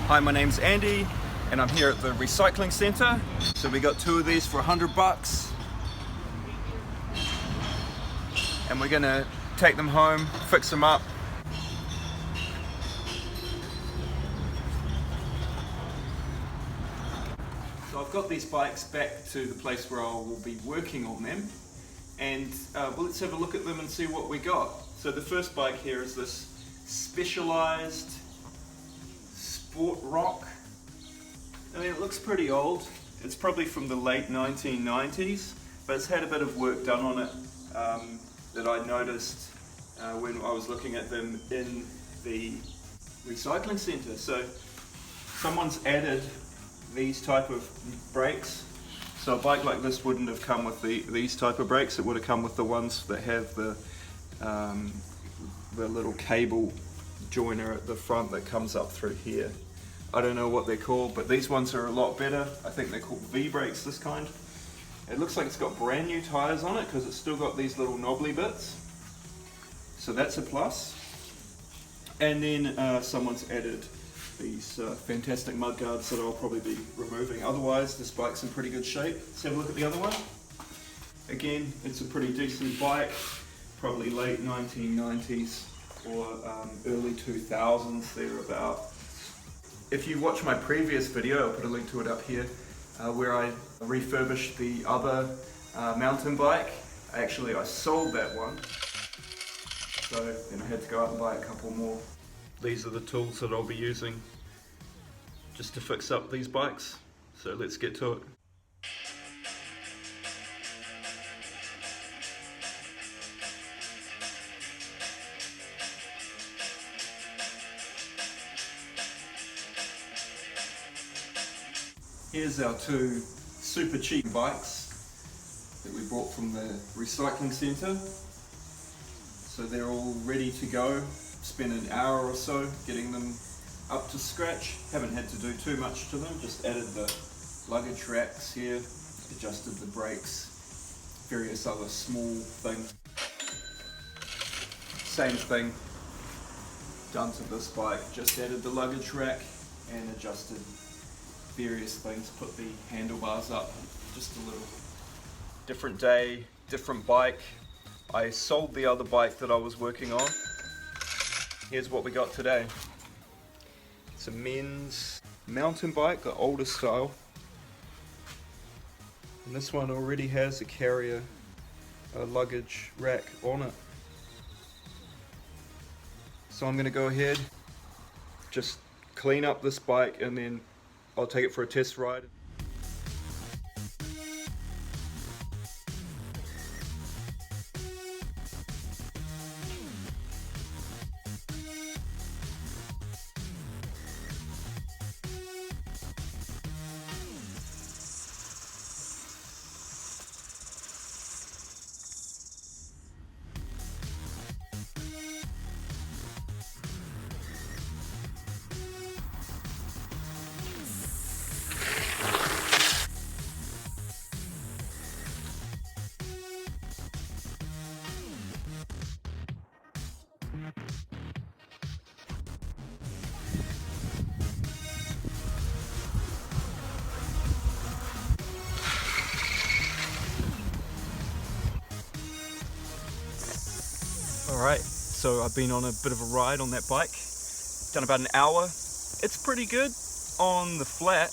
Hi, my name's Andy and I'm here at the recycling center. So we got two of these for $100 and we're gonna take them home, fix them up. So I've got these bikes back to the place where I will be working on them, and well, let's have a look at them and see what we got. So the first bike here is this Specialized Sport Rock. I mean, it looks pretty old. It's probably from the late 1990s, but it's had a bit of work done on it that I noticed when I was looking at them in the recycling center. So someone's added these type of brakes. So a bike like this wouldn't have come with these type of brakes. It would have come with the ones that have the little cable joiner at the front that comes up through here. I don't know what they're called, but these ones are a lot better. I think they're called V brakes, this kind. It looks like it's got brand new tires on it because it's still got these little knobbly bits. So that's a plus. And then someone's added these fantastic mud guards that I'll probably be removing. Otherwise, this bike's in pretty good shape. Let's have a look at the other one. Again, it's a pretty decent bike, probably late 1990s or early 2000s, thereabout. If you watch my previous video, I'll put a link to it up here, where I refurbished the other mountain bike. Actually, I sold that one, so then I had to go out and buy a couple more. These are the tools that I'll be using just to fix up these bikes, so let's get to it. Here's our two super cheap bikes that we bought from the recycling centre. So they're all ready to go. Spent an hour or so getting them up to scratch. Haven't had to do too much to them, just added the luggage racks here, adjusted the brakes, various other small things. Same thing done to this bike, just added the luggage rack and adjusted various things, put the handlebars up, just a little. Different day, different bike. I sold the other bike that I was working on. Here's what we got today. It's a men's mountain bike, the older style. And this one already has a carrier, a luggage rack on it. So I'm gonna go ahead, just clean up this bike and then I'll take it for a test ride. Alright, so I've been on a bit of a ride on that bike, done about an hour. It's pretty good on the flat,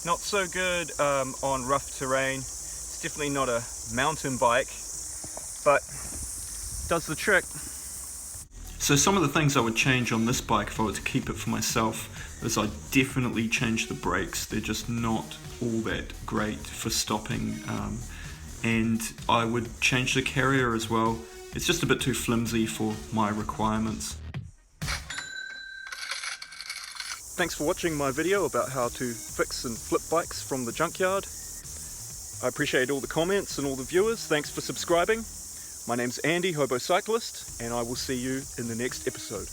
not so good on rough terrain. It's definitely not a mountain bike, but does the trick. So some of the things I would change on this bike if I were to keep it for myself is I'd definitely change the brakes. They're just not all that great for stopping, and I would change the carrier as well. It's just a bit too flimsy for my requirements. Thanks for watching my video about how to fix and flip bikes from the junkyard. I appreciate all the comments and all the viewers. Thanks for subscribing. My name's Andy, hobocyclist, and I will see you in the next episode.